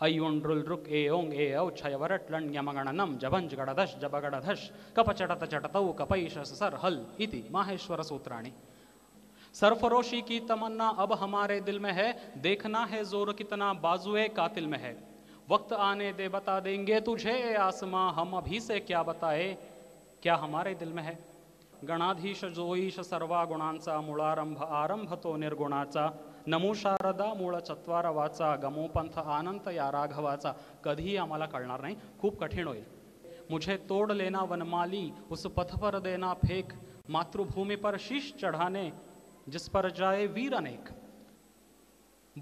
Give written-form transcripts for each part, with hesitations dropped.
अयुण्ड्रुल रुक ए ओंग ए औ छयवरट लं यमगणनम जभंज गड़धश जबगड़धश कपचटत चटतौ कपैश सर हल इति माहेश्वर सूत्राणि। सरफरोशी की तमन्ना अब हमारे दिल में है, देखना है जोर कितना बाजुए कातिल में है। वक्त आने दे बता देंगे तुझे ए आसमां, हम अभी से क्या बताए क्या हमारे दिल में है। गणाधीश जोईश सर्वा गुणांचा, मूळारंभ आरंभ तो निर्गुणाचा। नमो शारदा मूळ चत्वार वाचा, गमो पंथ आनंत या राघवाचा। कधीही आम्हाला कळणार नाही, खूप कठीण होईल। मुझे तोड़ लेना वनमाली, उस पथ पर देना फेक, मातृभूमि पर शीश चढ़ाने जिस पर जाए वीर अनेक।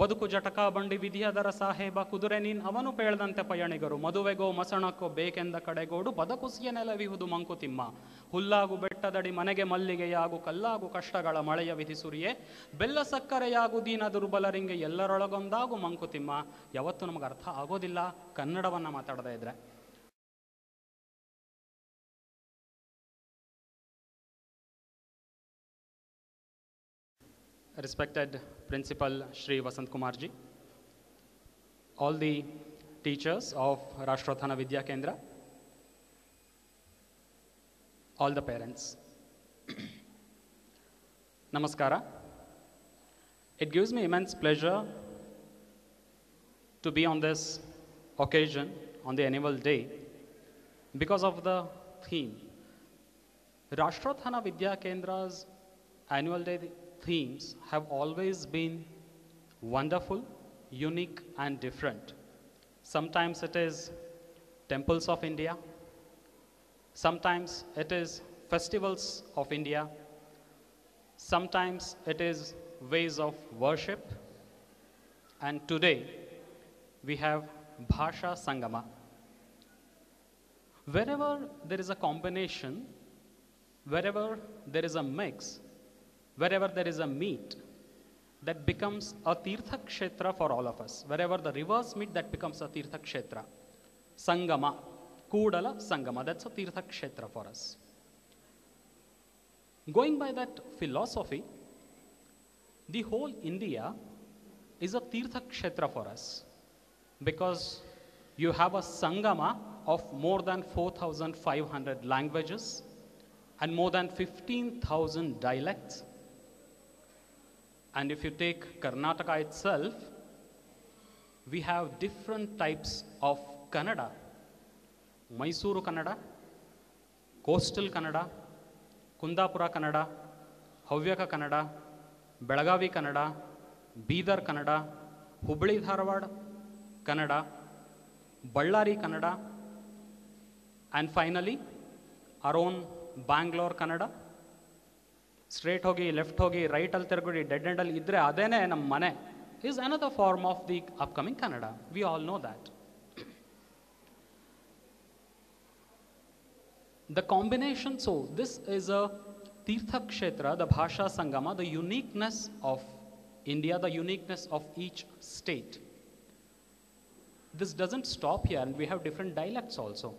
ಬದುಕು ಜಟಕ ಬಂಡಿ ವಿಧಿಯದರ ಸಾಹೇಬ, ಕುದುರೆ ನೀನ್ ಅವನು ಪೇಳ್ದಂತೆ ಪಯಣಿಗರು, ಮದುವೆಗೋ ಮಸಣಕ್ಕೋ ಬೇಕೆಂದ ಕಡೆಗೋಡು, ಬದಕುಸಿಯ ನೆಲವಿಹುದು ಮಂಕುತಿಮ್ಮ। ಹುಲ್ಲಾಗು ಬೆಟ್ಟದಡಿ ಮನೆಗೆ ಮಲ್ಲಿಗೆಯಾಗು, ಕಲ್ಲಾಗು ಕಷ್ಟಗಳ ಮಳೆಯ ವಿಧಿ ಸುರಿಯೇ, ಬೆಲ್ಲ ಸಕ್ಕರೆಯಾಗು ದೀನ ದುರ್ಬಲರಿಂಗೆ, ಎಲ್ಲರೊಳಗೊಂದಾಗು ಮಂಕುತಿಮ್ಮ। ಯಾವತ್ತೂ ನಮಗೆ ಅರ್ಥ ಆಗೋದಿಲ್ಲ ಕನ್ನಡವನ್ನು ಮಾತಾಡದೇ ಇದ್ರೆ। Respected Principal Shri Vasant Kumar ji, all the teachers of Rashtrathana Vidya Kendra, all the parents, Namaskara. It gives me immense pleasure to be on this occasion, on the annual day, because of the theme. Rashtrathana Vidya Kendra's annual day themes have always been wonderful, unique and different. Sometimes it is temples of India, sometimes it is festivals of India, sometimes it is ways of worship, and today we have Bhasha Sangama. Wherever there is a combination, wherever there is a mix, wherever there is a meet, that becomes a Tirtha Kshetra for all of us. Wherever the rivers meet, that becomes a Tirtha Kshetra. Sangama, Kudala Sangama, that's a Tirtha Kshetra for us. Going by that philosophy, the whole India is a Tirtha Kshetra for us, because you have a Sangama of more than 4,500 languages and more than 15,000 dialects. And if you take Karnataka itself, we have different types of Kannada. Mysuru Kannada, Coastal Kannada, Kundapura Kannada, Havyaka Kannada, Belagavi Kannada, Bidar Kannada, Hubli Dharwad Kannada, Ballari Kannada, and finally our own Bangalore Kannada. Straight hogi, left hogi, right al tirgudi, dead end al idre adene nam mane is another form of the upcoming Kannada. We all know that. The combination, so this is a Tirtha Kshetra, the Bhasha Sangama, the uniqueness of India, the uniqueness of each state. This doesn't stop here, and we have different dialects also.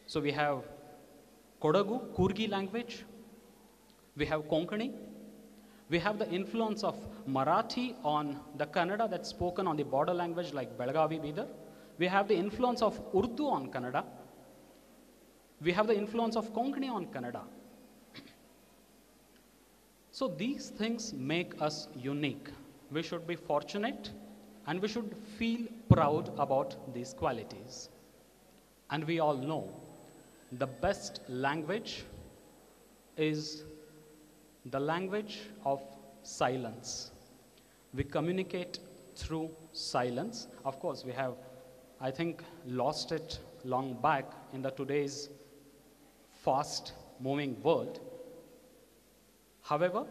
So we have Kodagu, Kurgi language, we have Konkani, we have the influence of Marathi on the Kannada that's spoken on the border language like Belagavi, Bidar. We have the influence of Urdu on Kannada. We have the influence of Konkani on Kannada. So these things make us unique. We should be fortunate and we should feel proud about these qualities. And we all know the best language is the language of silence. We communicate through silence. Of course, we have, I think, lost it long back in the today's fast moving world. However,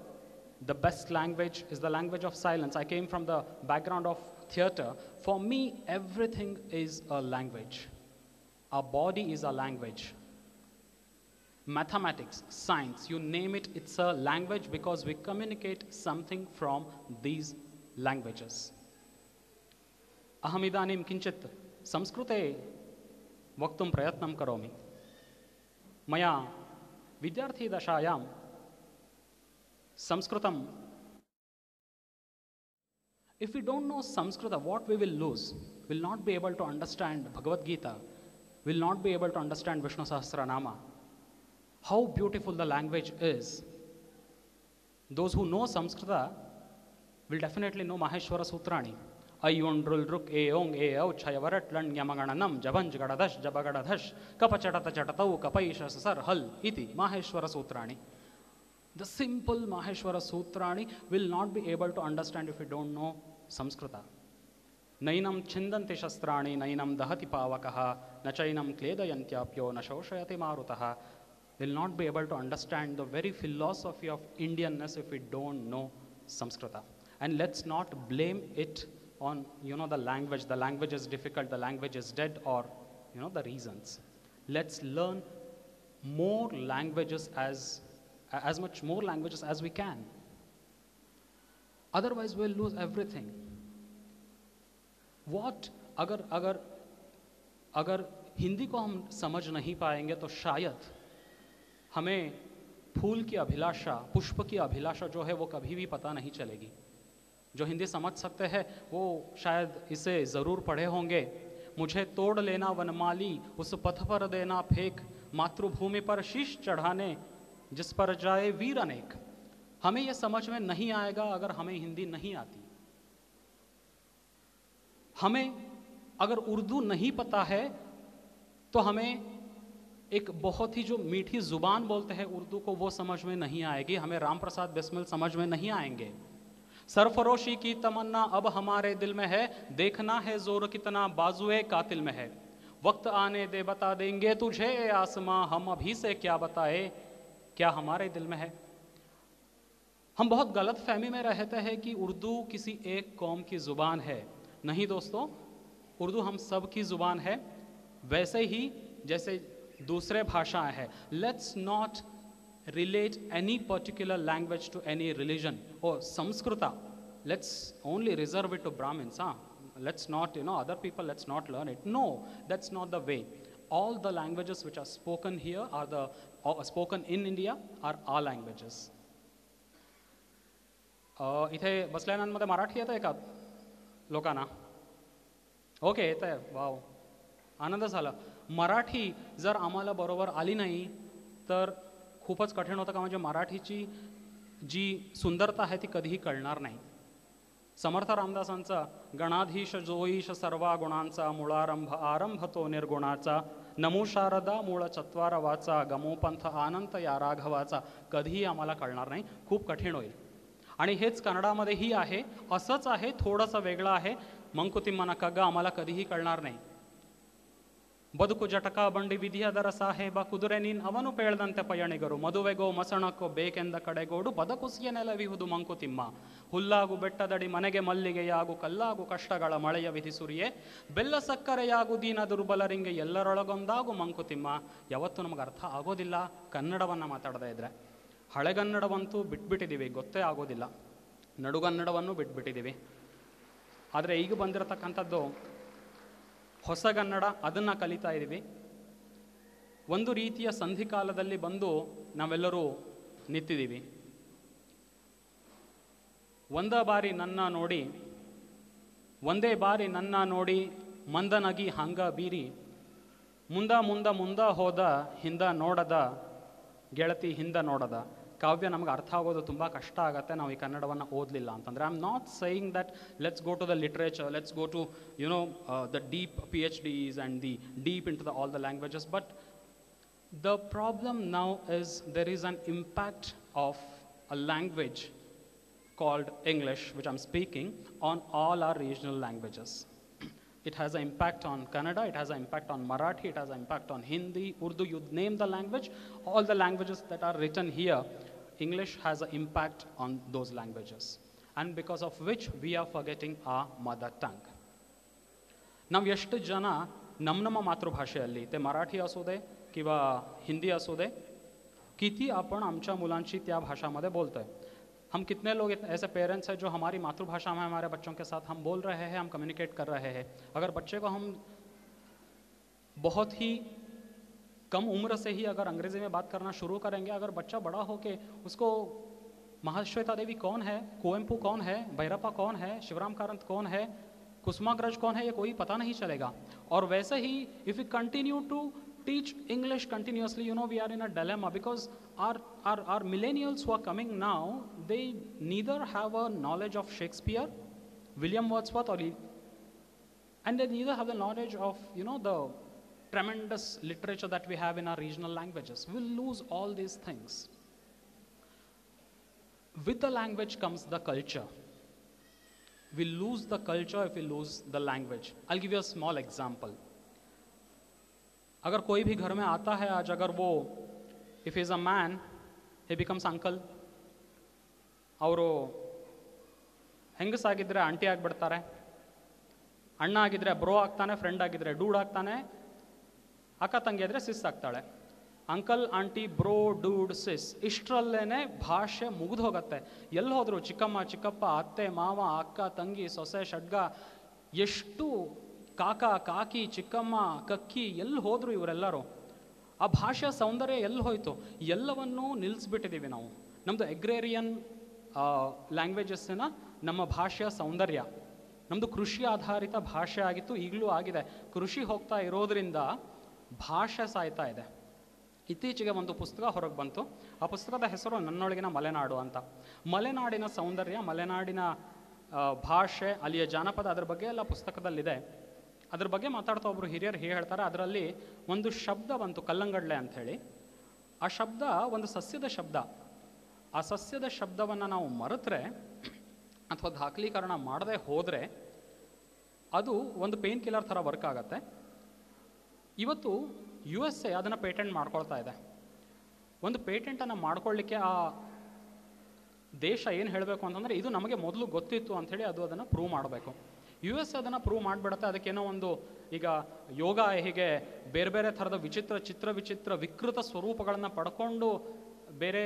the best language is the language of silence. I came from the background of theater. For me, everything is a language. Our body is a language. Mathematics, science, you name it, it's a language because we communicate something from these languages. Aham idanim kinchit samskrute vaktum prayatnam karomi. Maya vidyarthi dashayam samskrutam. If we don't know Samskrita, what we will lose? will not be able to understand Bhagavad Gita, will not be able to understand Vishnu Sahasranama. How beautiful the language is. Those who know Samskrita will definitely know Maheshwara Sutrani. Ayundrul Ruk Eong Eau Chayavarat Lan Yamagananam Javanj Gadadash Jabagadadash Kapachatata Chatatau Kapaisha Sar Hal Iti Maheshwara Sutrani. The simple Maheshwara Sutrani will not be able to understand if you don't know Samskrita. Nainam Chindanti Shastrani, Nainam Dahati Pavakaha, Nachainam Kledayantyapyo, Nashoshayati Marutaha, will not be able to understand the very philosophy of Indianness if we don't know Samskrita. And let's not blame it on, the language. The language is difficult, the language is dead, or, the reasons. Let's learn more languages as much more languages as we can. Otherwise, we'll lose everything. What अगर हिंदी को हम समझ नहीं पाएंगे तो शायद हमें फूल की अभिलाषा, पुष्प की अभिलाषा जो है वो कभी भी पता नहीं चलेगी. जो हिंदी समझ सकते हैं वो शायद इसे ज़रूर पढ़े होंगे. मुझे तोड़ लेना वनमाली, उस पथ पर देना फेंक, मातृभूमि पर शीश चढ़ाने जिस पर जाए वीर अनेक. हमें ये समझ में नहीं आएगा अगर हमें हिंदी नहीं आती. हमें अगर उर्दू नहीं पता है तो हमें एक बहुत ही जो मीठी ज़ुबान बोलते हैं उर्दू को वो समझ में नहीं आएगी. हमें राम प्रसाद बिस्मिल समझ में नहीं आएंगे. सरफरोशी की तमन्ना अब हमारे दिल में है, देखना है जोर कितना बाजुए कातिल में है. वक्त आने दे बता देंगे तुझे आसमां, हम अभी से क्या बताए क्या हमारे दिल में है. हम बहुत गलत फहमी में रहते हैं कि उर्दू किसी एक कौम की ज़ुबान है. नहीं दोस्तों, उर्दू हम सब की ज़ुबान है, वैसे ही जैसे दूसरे भाषाएं हैं. Let's not relate any particular language to any religion. Or Samskrita, let's only reserve it to Brahmins. Let's not, other people, let's not learn it. No, that's not the way. All the languages which are spoken here spoken in India are all languages. इथे बसल्यानंमध्ये मराठी येत आहे का लोकांना? Okay, येत आहे. वाव, आनंद झाला. मराठी जर आम्हाला बरोबर आली नाही तर खूपच कठीण होतं. का म्हणजे मराठीची जी सुंदरता आहे ती कधीही कळणार नाही. समर्थ रामदासांचा गणाधीश जोईश सर्वा गुणांचा, मूळारंभ आरंभ तो निर्गुणाचा, नमो शारदा मूळ चत्वार वाचा, गमोपंथ आनंत या राघवाचा कधीही आम्हाला कळणार नाही. खूप कठीण होईल. आणि हेच कन्नडामध्येही आहे. असंच आहे, थोडंसं वेगळं आहे. मंकुतिम्मನ ಕಗ್ಗ आम्हाला कधीही कळणार नाही. ಬದುಕು ಜಟಕ ಬಂಡಿ ವಿಧಿಯದರ ಸಾಹೇಬ, ಕುದುರೆ ನೀನ್ ಅವನು ಪೇಳ್ದಂತೆ ಪಯಣಿಗರು, ಮದುವೆಗೋ ಮಸಣಕ್ಕೋ ಬೇಕೆಂದ ಕಡೆಗೋಡು, ಬದಕುಸಿಯ ನೆಲವಿಹುದು ಮಂಕುತಿಮ್ಮ, ಹುಲ್ಲಾಗು ಬೆಟ್ಟದಡಿ ಮನೆಗೆ ಮಲ್ಲಿಗೆಯಾಗು, ಕಲ್ಲಾಗು ಕಷ್ಟಗಳ ಮಳೆಯ ವಿಧಿ ಸುರಿಯೇ, ಬೆಲ್ಲ ಸಕ್ಕರೆಯಾಗು ದೀನ ದುರ್ಬಲರಿಂಗೆ ಎಲ್ಲರೊಳಗೊಂದಾಗು ಮಂಕುತಿಮ್ಮ. ಯಾವತ್ತೂ ನಮಗೆ ಅರ್ಥ ಆಗೋದಿಲ್ಲ ಕನ್ನಡವನ್ನು ಮಾತಾಡದೇ ಇದ್ರೆ. ಹಳೆಗನ್ನಡವಂತೂ ಬಿಟ್ಬಿಟ್ಟಿದ್ದೀವಿ, ಗೊತ್ತೇ ಆಗೋದಿಲ್ಲ. ನಡುಗನ್ನಡವನ್ನು ಬಿಟ್ಬಿಟ್ಟಿದ್ದೀವಿ. ಆದರೆ ಈಗ ಬಂದಿರತಕ್ಕಂಥದ್ದು ಹೊಸಗನ್ನಡ, ಅದನ್ನು ಕಲಿತಾ ಇದ್ದೀವಿ. ಒಂದು ರೀತಿಯ ಸಂಧಿಕಾಲದಲ್ಲಿ ಬಂದು ನಾವೆಲ್ಲರೂ ನಿಂತಿದ್ದೀವಿ. ಒಂದೇ ಬಾರಿ ನನ್ನ ನೋಡಿ ಮಂದನಗಿ ಹಂಗ ಬೀರಿ, ಮುಂದ ಹೋದ ಹಿಂದ ನೋಡದ ಗೆಳತಿ ಹಿಂದ ನೋಡದ. ಕಾವ್ಯ ನಮಗೆ ಅರ್ಥ ಆಗೋದು ತುಂಬ ಕಷ್ಟ ಆಗುತ್ತೆ ನಾವು ಈ ಕನ್ನಡವನ್ನು ಓದಲಿಲ್ಲ ಅಂತಂದರೆ. I am not saying that let's go to the literature, let's go to the deep PhDs and the deep into all the languages. But the problem now is there is an impact of a language called English, which I'm speaking, on all our regional languages. It has an impact on Kannada, it has an impact on Marathi, it has an impact on Hindi, Urdu, you name the language. All the languages that are written here, English has an impact on those languages. And because of which we are forgetting our mother tongue. ನಾವು ಎಷ್ಟು ಜನ ನಮ್ಮ मातृभाषेಯಲ್ಲಿ, ते मराठी असू दे किंवा हिंदी असू दे, किती आपण आमच्या मुलांशी त्या भाषामध्ये बोलतोय. हम कितने लोग ऐसे पेरेंट्स हैं जो हमारी मातृभाषा में हमारे बच्चों के साथ हम बोल रहे हैं, हम कम्युनिकेट कर रहे हैं. अगर बच्चे को हम बहुत ही कम उम्र से ही अगर अंग्रेज़ी में बात करना शुरू करेंगे, अगर बच्चा बड़ा हो के उसको महाश्वेता देवी कौन है, कुवेंपु कौन है, भैरप्पा कौन है, शिवराम कारंत कौन है, कुसुमाग्रज कौन है ये कोई पता नहीं चलेगा। और वैसे ही if you continue to teach English continuously, you know, we are in a dilemma because our millennials who are coming now, they neither have a knowledge of Shakespeare, William Wordsworth, and they neither have the knowledge of, you know, the tremendous literature that we have in our regional languages. We'll lose all these things. With the language comes the culture. We lose the culture if we lose the language. I'll give you a small example. अगर कोई भी घर में आता है आज, अगर वो if is a man he becomes uncle, ಅವರು ಹೆಂಗಸಾಗಿದ್ದರೆ ಆಂಟಿ ಆಗಿಬಿಡ್ತಾರೆ, ಅಣ್ಣ ಆಗಿದ್ರೆ ಬ್ರೋ ಆಗ್ತಾನೆ, ಫ್ರೆಂಡ್ ಆಗಿದ್ರೆ ಡೂಡ್ ಆಗ್ತಾನೆ, ಅಕ್ಕ ತಂಗಿ ಆದರೆ ಸಿಸ್ ಆಗ್ತಾಳೆ. ಅಂಕಲ್ ಆಂಟಿ ಬ್ರೋ ಡೂಡ್ ಸಿಸ್ ಇಷ್ಟರಲ್ಲೇ ಭಾಷೆ ಮುಗಿದು ಹೋಗುತ್ತೆ. ಎಲ್ಲಿ ಹೋದ್ರು ಚಿಕ್ಕಮ್ಮ ಚಿಕ್ಕಪ್ಪ ಅತ್ತೆ ಮಾವ ಅಕ್ಕ ತಂಗಿ ಸೊಸೆ ಷಡ್ಗ, ಎಷ್ಟು ಕಾಕ ಕಾಕಿ ಚಿಕ್ಕಮ್ಮ ಕಕ್ಕಿ ಎಲ್ಲಿ ಹೋದ್ರು ಇವರೆಲ್ಲರೂ. ಆ ಭಾಷೆಯ ಸೌಂದರ್ಯ ಎಲ್ಲಿ ಹೋಯಿತು? ಎಲ್ಲವನ್ನೂ ನಿಲ್ಲಿಸ್ಬಿಟ್ಟಿದ್ದೀವಿ ನಾವು. ನಮ್ಮದು ಎಗ್ರೇರಿಯನ್ ಲ್ಯಾಂಗ್ವೇಜಸ್ಸಿನ ನಮ್ಮ ಭಾಷೆಯ ಸೌಂದರ್ಯ, ನಮ್ಮದು ಕೃಷಿ ಆಧಾರಿತ ಭಾಷೆ ಆಗಿತ್ತು, ಈಗಲೂ ಆಗಿದೆ. ಕೃಷಿ ಹೋಗ್ತಾ ಇರೋದರಿಂದ ಭಾಷೆ ಸಾಯ್ತಾ ಇದೆ. ಇತ್ತೀಚೆಗೆ ಒಂದು ಪುಸ್ತಕ ಹೊರಗೆ ಬಂತು. ಆ ಪುಸ್ತಕದ ಹೆಸರು ನನ್ನೊಳಗಿನ ಮಲೆನಾಡು ಅಂತ. ಮಲೆನಾಡಿನ ಸೌಂದರ್ಯ, ಮಲೆನಾಡಿನ ಭಾಷೆ, ಅಲ್ಲಿಯ ಜಾನಪದ, ಅದರ ಬಗ್ಗೆ ಎಲ್ಲ ಪುಸ್ತಕದಲ್ಲಿದೆ. ಅದ್ರ ಬಗ್ಗೆ ಮಾತಾಡ್ತಾ ಒಬ್ಬರು ಹಿರಿಯರು ಹೇಗೆ ಹೇಳ್ತಾರೆ, ಅದರಲ್ಲಿ ಒಂದು ಶಬ್ದ ಬಂತು ಕಲ್ಲಂಗಡ್ಲೆ ಅಂಥೇಳಿ. ಆ ಶಬ್ದ ಒಂದು ಸಸ್ಯದ ಶಬ್ದ. ಆ ಸಸ್ಯದ ಶಬ್ದವನ್ನು ನಾವು ಮರೆತರೆ ಅಥವಾ ದಾಖಲೀಕರಣ ಮಾಡದೆ ಹೋದರೆ ಅದು ಒಂದು ಪೇನ್ ಕಿಲ್ಲರ್ ಥರ ವರ್ಕ್ ಆಗುತ್ತೆ. ಇವತ್ತು USA ಅದನ್ನು ಪೇಟೆಂಟ್ ಮಾಡ್ಕೊಳ್ತಾ ಇದೆ. ಒಂದು ಪೇಟೆಂಟನ್ನು ಮಾಡ್ಕೊಳ್ಳಿಕ್ಕೆ ಆ ದೇಶ ಏನು ಹೇಳಬೇಕು ಅಂತಂದರೆ, ಇದು ನಮಗೆ ಮೊದಲು ಗೊತ್ತಿತ್ತು ಅಂಥೇಳಿ ಅದು ಅದನ್ನು ಪ್ರೂವ್ ಮಾಡಬೇಕು. USA ಅದನ್ನು ಪ್ರೂವ್ ಮಾಡಿಬಿಡುತ್ತೆ. ಅದಕ್ಕೇನೋ ಒಂದು, ಈಗ ಯೋಗ ಹೇಗೆ ಬೇರೆ ಬೇರೆ ಥರದ ವಿಚಿತ್ರ ವಿಕೃತ ಸ್ವರೂಪಗಳನ್ನು ಪಡ್ಕೊಂಡು ಬೇರೆ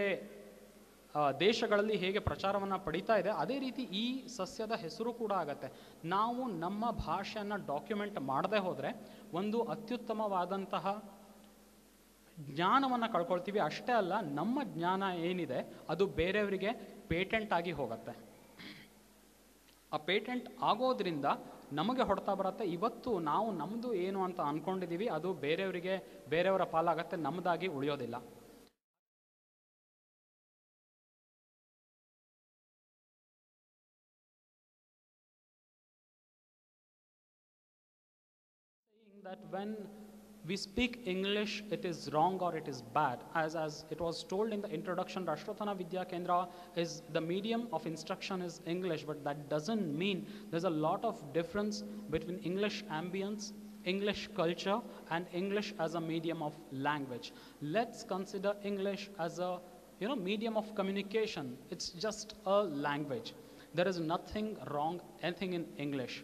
ದೇಶಗಳಲ್ಲಿ ಹೇಗೆ ಪ್ರಚಾರವನ್ನು ಪಡೀತಾ ಇದೆ, ಅದೇ ರೀತಿ ಈ ಸಸ್ಯದ ಹೆಸರು ಕೂಡ ಆಗತ್ತೆ. ನಾವು ನಮ್ಮ ಭಾಷೆಯನ್ನು ಡಾಕ್ಯುಮೆಂಟ್ ಮಾಡದೆ ಹೋದರೆ ಒಂದು ಅತ್ಯುತ್ತಮವಾದಂತಹ ಜ್ಞಾನವನ್ನು ಕಳ್ಕೊಳ್ತೀವಿ. ಅಷ್ಟೇ ಅಲ್ಲ, ನಮ್ಮ ಜ್ಞಾನ ಏನಿದೆ ಅದು ಬೇರೆಯವರಿಗೆ ಪೇಟೆಂಟ್ ಆಗಿ ಹೋಗುತ್ತೆ. ಆ ಪೇಟೆಂಟ್ ಆಗೋದ್ರಿಂದ ನಮಗೆ ಹೊಡ್ತಾ ಬರುತ್ತೆ. ಇವತ್ತು ನಾವು ನಮ್ಮದು ಏನು ಅಂತ ಅಂದ್ಕೊಂಡಿದ್ದೀವಿ, ಅದು ಬೇರೆಯವರ ಪಾಲಾಗತ್ತೆ, ನಮ್ಮದಾಗಿ ಉಳಿಯೋದಿಲ್ಲ. That when we speak English, it is wrong or it is bad. As it was told in the introduction, Rashtrathana Vidya Kendra is the medium of instruction is English, but that doesn't mean there's a lot of difference between English ambience, English culture, and English as a medium of language. Let's consider English as a, you know, medium of communication. It's just a language. There is nothing wrong, anything in English.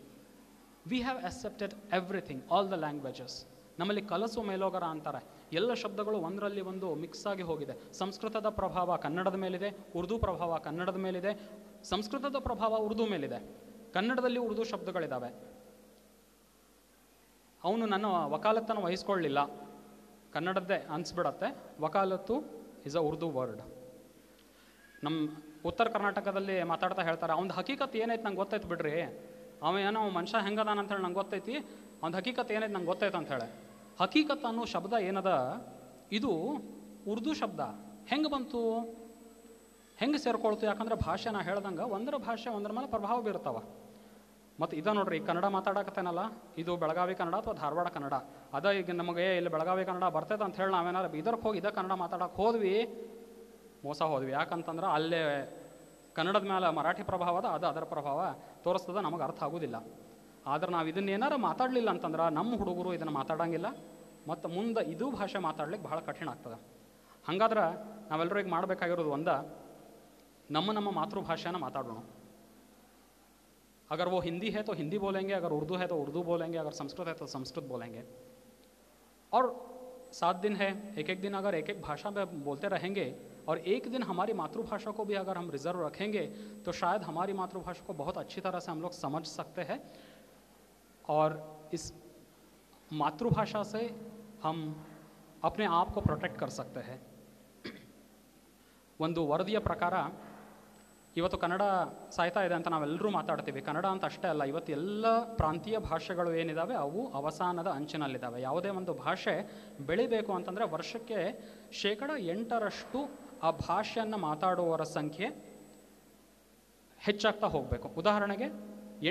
We have accepted everything, all the languages. ನಮ್ಮಲ್ಲಿ ಕಲಸು ಮೇಲೋಗರ ಅಂತಾರೆ. ಎಲ್ಲ ಶಬ್ದಗಳು ಒಂದರಲ್ಲಿ ಒಂದು mix ಆಗಿ ಹೋಗಿದೆ. ಸಂಸ್ಕೃತದ ಪ್ರಭಾವ ಕನ್ನಡದ ಮೇಲಿದೆ, ಉರ್ದು ಪ್ರಭಾವ ಕನ್ನಡದ ಮೇಲಿದೆ, ಸಂಸ್ಕೃತದ ಪ್ರಭಾವ ಉರ್ದು ಮೇಲಿದೆ, ಕನ್ನಡದಲ್ಲಿ ಉರ್ದು ಶಬ್ದಗಳಿದ್ದಾವೆ. ಅವನು ನನ್ನ ವಕಾಲತ್ತನ್ನು ವಹಿಸ್ಕೊಳ್ಳಿಲ್ಲ, ಕನ್ನಡದ್ದೇ ಅನಿಸ್ಬಿಡತ್ತೆ. ವಕಾಲತ್ತು ಇಸ್ ಅ ಉರ್ದು ವರ್ಡ್. ನಮ್ಮ ಉತ್ತರ ಕರ್ನಾಟಕದಲ್ಲಿ ಮಾತಾಡ್ತಾ ಹೇಳ್ತಾರೆ, ಅವ್ನ ಹಕೀಕತ್ ಏನೈತೆ ನಂಗೆ ಗೊತ್ತೈತೆ ಬಿಡ್ರಿ, ಏನೋ ಮನುಷ್ಯ ಹೆಂಗದಾನ ಅಂತೇಳಿ ನಂಗೆ ಗೊತ್ತೈತಿ, ಅವ್ನ ಹಕೀಕತ್ ಏನೈತೆ ನಂಗೆ ಗೊತ್ತೈತೆ ಅಂಥೇಳಿ. ಹಕೀಕತ್ ಅನ್ನೋ ಶಬ್ದ ಏನದ, ಇದು ಉರ್ದು ಶಬ್ದ. ಹೆಂಗೆ ಬಂತು, ಹೆಂಗೆ ಸೇರ್ಕೊಳ್ತು? ಯಾಕಂದ್ರೆ ಭಾಷೆ ನಾ ಹೇಳ್ದಂಗೆ ಒಂದರ ಭಾಷೆ ಒಂದರ ಮೇಲೆ ಪ್ರಭಾವ ಬೀರ್ತಾವ. ಮತ್ತು ಇದ ನೋಡ್ರಿ, ಕನ್ನಡ ಮಾತಾಡಕತ್ತೇನಲ್ಲ, ಇದು ಬೆಳಗಾವಿ ಕನ್ನಡ ಅಥವಾ ಧಾರವಾಡ ಕನ್ನಡ ಅದ. ಈಗ ನಮಗೆ ಇಲ್ಲಿ ಬೆಳಗಾವಿ ಕನ್ನಡ ಬರ್ತೈತೆ ಅಂತ ಹೇಳಿ ನಾವೇನಾರು ಬೀದರ್ಗೆ ಹೋಗಿ ಇದೇ ಕನ್ನಡ ಮಾತಾಡಕ್ಕೆ ಹೋದ್ವಿ, ಮೋಸ ಹೋದ್ವಿ. ಯಾಕಂತಂದ್ರೆ ಅಲ್ಲೇ ಕನ್ನಡದ ಮೇಲೆ ಮರಾಠಿ ಪ್ರಭಾವ ಅದ, ಅದು ಅದರ ಪ್ರಭಾವ ತೋರಿಸ್ತದ, ನಮಗೆ ಅರ್ಥ ಆಗೋದಿಲ್ಲ. ಆದ್ರೆ ನಾವು ಇದನ್ನೇನಾರು ಮಾತಾಡಲಿಲ್ಲ ಅಂತಂದ್ರೆ ನಮ್ಮ ಹುಡುಗರು ಇದನ್ನು ಮಾತಾಡೋಂಗಿಲ್ಲ, ಮತ್ತು ಮುಂದೆ ಇದು ಭಾಷೆ ಮಾತಾಡ್ಲಿಕ್ಕೆ ಭಾಳ ಕಠಿಣ ಆಗ್ತದೆ. ಹಾಗಾದ್ರೆ ನಾವೆಲ್ಲರೂ ಈಗ ಮಾಡಬೇಕಾಗಿರೋದು ನಮ್ಮ ಮಾತೃಭಾಷೆನ ಮಾತಾಡೋಣ. अगर वो हिंदी है तो हिंदी बोलेंगे, अगर उर्दू है तो उर्दू बोलेंगे, अगर संस्कृत है तो संस्कृत बोलेंगे. और 7 दिन है, एक दिन अगर एक भाषा में बोलते रहेंगे और एक दिन हमारी मातृभाषा को भी अगर हम रिजर्व रखेंगे तो शायद हमारी मातृभाषा को बहुत अच्छी तरह से हम लोग समझ सकते हैं और इस मातृभाषा से हम अपने आप को प्रोटेक्ट कर सकते हैं. ಒಂದು ವರದಿಯ ಪ್ರಕಾರ ಇವತ್ತು ಕನ್ನಡ ಸಾಯ್ತಾ ಇದೆ ಅಂತ ನಾವೆಲ್ಲರೂ ಮಾತಾಡ್ತೀವಿ. ಕನ್ನಡ ಅಂತ ಅಷ್ಟೇ ಅಲ್ಲ, ಇವತ್ತು ಎಲ್ಲ ಪ್ರಾಂತೀಯ ಭಾಷೆಗಳು ಏನಿದ್ದಾವೆ ಅವು ಅವಸಾನದ ಅಂಚಿನಲ್ಲಿದ್ದಾವೆ. ಯಾವುದೇ ಒಂದು ಭಾಷೆ ಬೆಳಿಬೇಕು ಅಂತಂದರೆ ವರ್ಷಕ್ಕೆ 8% ಆ ಭಾಷೆಯನ್ನು ಮಾತಾಡುವವರ ಸಂಖ್ಯೆ ಹೆಚ್ಚಾಗ್ತಾ ಹೋಗಬೇಕು. ಉದಾಹರಣೆಗೆ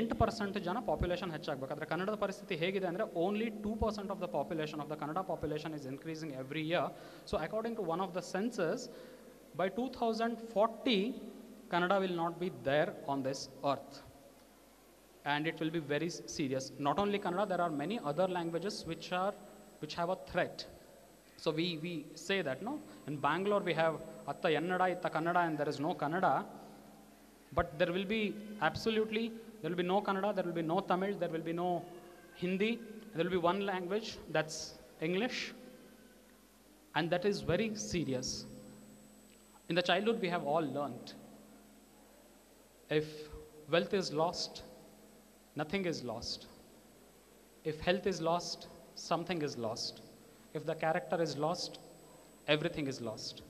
8% ಜನ ಪಾಪ್ಯುಲೇಷನ್ ಹೆಚ್ಚಾಗಬೇಕಾದ್ರೆ ಕನ್ನಡದ ಪರಿಸ್ಥಿತಿ ಹೇಗಿದೆ ಅಂದರೆ only 2% of the population of the Kannada population is increasing every year. So according to one of the census, by 2040 Kannada will not be there on this earth, and it will be very serious. Not only Kannada, there are many other languages which have a threat. So we say that, no, in Bangalore we have atta Ennada, itta Kannada, and there is no Kannada. But there will be absolutely, there will be no Kannada, there will be no Tamil, there will be no Hindi. There will be one language, that's English, and that is very serious. In the childhood we have all learnt, if wealth is lost, nothing is lost. If health is lost, something is lost. If the character is lost, everything is lost.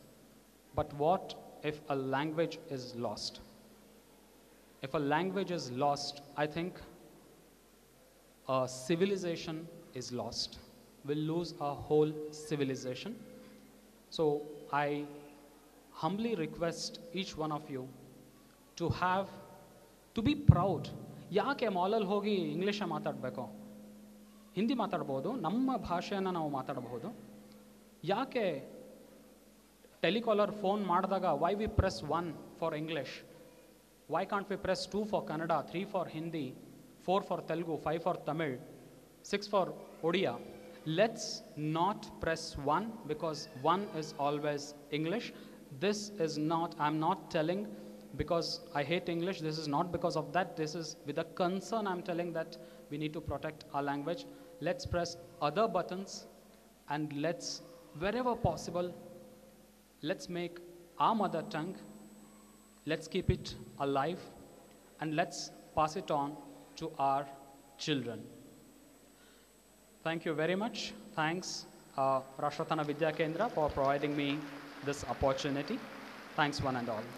But what if a language is lost? If a language is lost, I think a civilization is lost. We'll lose a whole civilization. So I humbly request each one of you to be proud. ಯಾಕೆ ಮಾಲಲ್ಲಿ ಹೋಗಿ ಇಂಗ್ಲೀಷೇ ಮಾತಾಡಬೇಕು? ಹಿಂದಿ ಮಾತಾಡ್ಬೋದು, ನಮ್ಮ ಭಾಷೆಯನ್ನು ನಾವು ಮಾತಾಡಬಹುದು. ಯಾಕೆ telecaller phone ಮಾಡಿದಾಗ why we press 1 for English? Why can't we press 2 for Kannada, 3 for Hindi, 4 for Telugu, 5 for Tamil, 6 for Odia? Let's not press 1 because 1 is always English. This is not, I'm not telling because I hate English. This is not because of that. This is with a concern I'm telling that we need to protect our language. Let's press other buttons, and let's, wherever possible, let's make our mother tongue, let's keep it alive, and let's pass it on to our children. Thank you very much. Thanks, Rashtrathana Vidya Kendra, for providing me this opportunity. Thanks one and all.